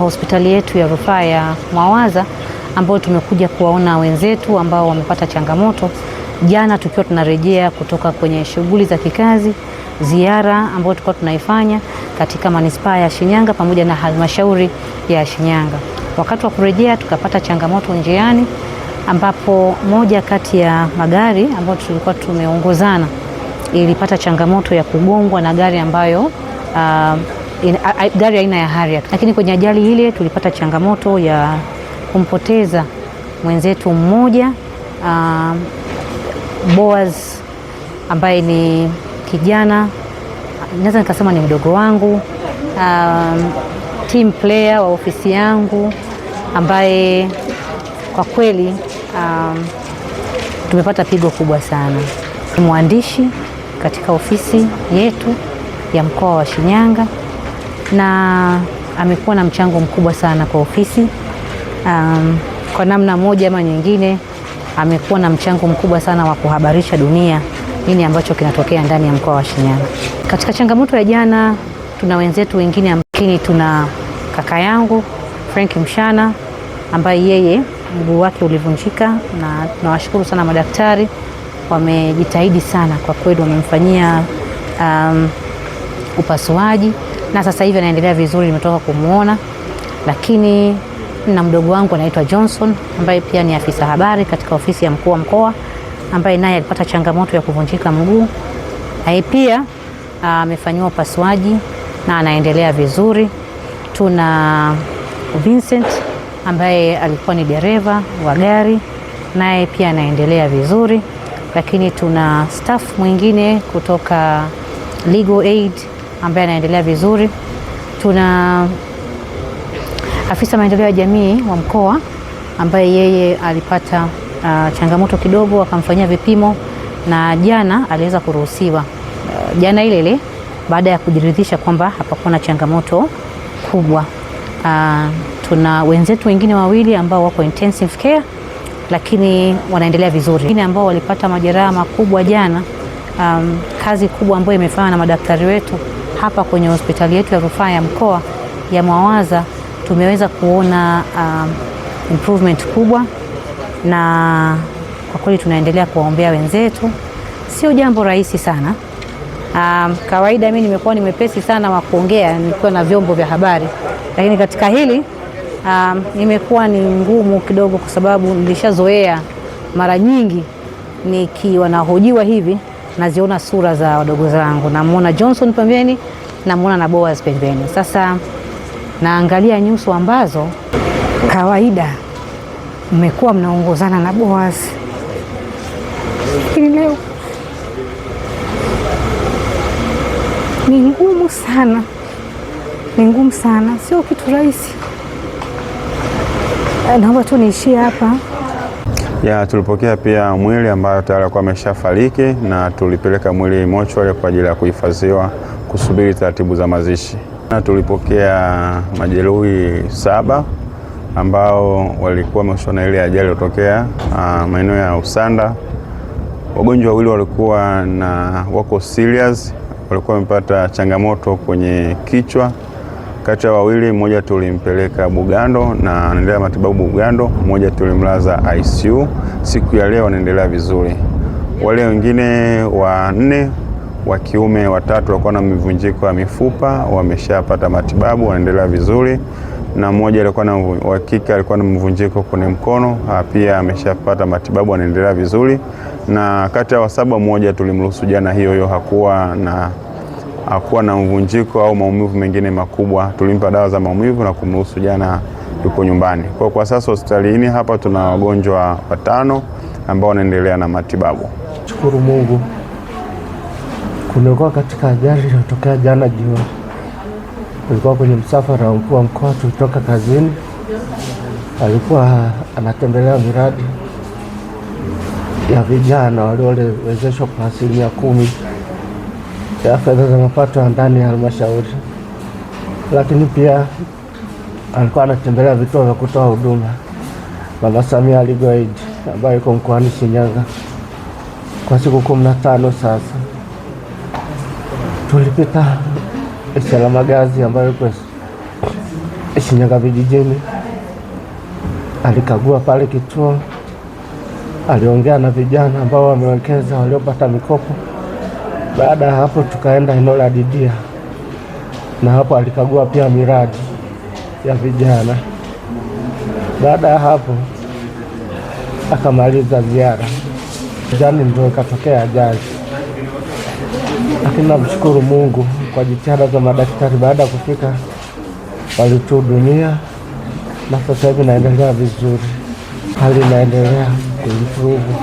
hospitali yetu ya rufaa ya Mwawaza, ambao tumekuja kuwaona wenzetu ambao wamepata changamoto. Jana tukiwa tunarejea kutoka kwenye shughuli za kikazi, ziara ambayo tulikuwa tunaifanya katika manispaa ya Shinyanga pamoja na halmashauri ya Shinyanga. Wakati wa kurejea tukapata changamoto njiani, ambapo moja kati ya magari ambayo tulikuwa tumeongozana ilipata changamoto ya kugongwa na gari ambayo gari aina ya Harrier. Lakini kwenye ajali ile tulipata changamoto ya kumpoteza mwenzetu mmoja, Boaz, ambaye ni kijana, naweza nikasema ni mdogo wangu, team player wa ofisi yangu, ambaye kwa kweli tumepata pigo kubwa sana. Mwandishi katika ofisi yetu ya mkoa wa Shinyanga, na amekuwa na mchango mkubwa sana kwa ofisi. Kwa namna moja ama nyingine amekuwa na mchango mkubwa sana wa kuhabarisha dunia nini ambacho kinatokea ndani ya mkoa wa Shinyanga. Katika changamoto ya jana tuna wenzetu wengine, lakini tuna kaka yangu Frank Mshana ambaye yeye mguu wake ulivunjika, na tunawashukuru sana madaktari, wamejitahidi sana kwa kweli, wamemfanyia upasuaji na sasa hivi anaendelea vizuri, nimetoka kumuona. Lakini na mdogo wangu anaitwa Johnson ambaye pia ni afisa habari katika ofisi ya mkuu wa mkoa, ambaye naye alipata changamoto ya kuvunjika mguu. Yeye pia amefanywa upasuaji na anaendelea vizuri. Tuna Vincent ambaye alikuwa ni dereva wa gari, naye pia anaendelea vizuri. Lakini tuna staff mwingine kutoka Legal Aid ambaye anaendelea vizuri. Tuna afisa maendeleo ya jamii wa mkoa ambaye yeye alipata changamoto kidogo, akamfanyia vipimo na jana aliweza kuruhusiwa jana ile baada ya kujiridhisha kwamba hapakuwa na changamoto kubwa. Tuna wenzetu wengine wawili ambao wako intensive care lakini wanaendelea vizuri. Wengine ambao walipata majeraha makubwa jana, kazi kubwa ambayo imefanywa na madaktari wetu hapa kwenye hospitali yetu ya rufaa ya mkoa ya Mwawaza, tumeweza kuona improvement kubwa, na kwa kweli tunaendelea kuwaombea wenzetu. Sio jambo rahisi sana. Kawaida mimi nimekuwa nimepesi sana wa kuongea nikiwa na vyombo vya habari, lakini katika hili imekuwa ni ngumu kidogo, kwa sababu nilishazoea mara nyingi nikiwa nahojiwa hivi naziona sura za wadogo zangu, namuona Johnson pembeni, namuona na Boaz pembeni. Sasa naangalia nyuso ambazo kawaida mmekuwa mnaongozana na Boaz, lakini leo ni ngumu sana, ni ngumu sana, sio kitu rahisi. Naomba tu niishie hapa. Tulipokea pia mwili ambayo tayari alikuwa ameshafariki, na tulipeleka mwili mochwari kwa ajili ya kuhifadhiwa kusubiri taratibu za mazishi. Na tulipokea majeruhi 7 ambao walikuwa wameshona na ile ajali iliyotokea maeneo ya Usanda. Wagonjwa wawili walikuwa wako serious, walikuwa wamepata changamoto kwenye kichwa. Kati ya wawili, mmoja tulimpeleka Bugando na anaendelea matibabu Bugando, mmoja tulimlaza ICU. Siku ya leo anaendelea vizuri. Wale wengine 4 wa kiume 3 walikuwa na mivunjiko ya mifupa, wameshapata matibabu, wanaendelea vizuri, na mmoja alikuwa na wa kike alikuwa na mvunjiko kwenye mkono, pia ameshapata matibabu, anaendelea vizuri. Na kati ya 7, mmoja tulimruhusu jana hiyo hakuwa na mvunjiko au maumivu mengine makubwa, tulimpa dawa za maumivu na kumruhusu jana yuko nyumbani. Kwa sasa hospitalini hapa tuna wagonjwa 5 ambao wanaendelea na matibabu. Shukuru Mungu. Kulikuwa katika ajali iliyotokea jana jioni. Tulikuwa kwenye msafara wa mkuu wa mkoa, tulitoka kazini. Alikuwa anatembelea miradi ya vijana waliowezeshwa kwa 10% ya fedha za mapato ya ndani ya halmashauri, lakini pia alikuwa anatembelea vituo vya kutoa huduma Mama Samia Legal Aid ambayo iko mkoani Shinyanga kwa siku 15 sasa. Tulipita Isalamagazi ambayo iko Shinyanga vijijini. Alikagua pale kituo, aliongea na vijana ambao wamewekeza, waliopata mikopo. Baada ya hapo tukaenda eneo la Didia, na hapo alikagua pia miradi ya vijana. Baada ya hapo akamaliza ziara. Jana ndio ikatokea ajali, lakini namshukuru Mungu kwa jitihada za madaktari. Baada ya kufika walituhudumia na sasa hivi naendelea vizuri, hali inaendelea kuimprove.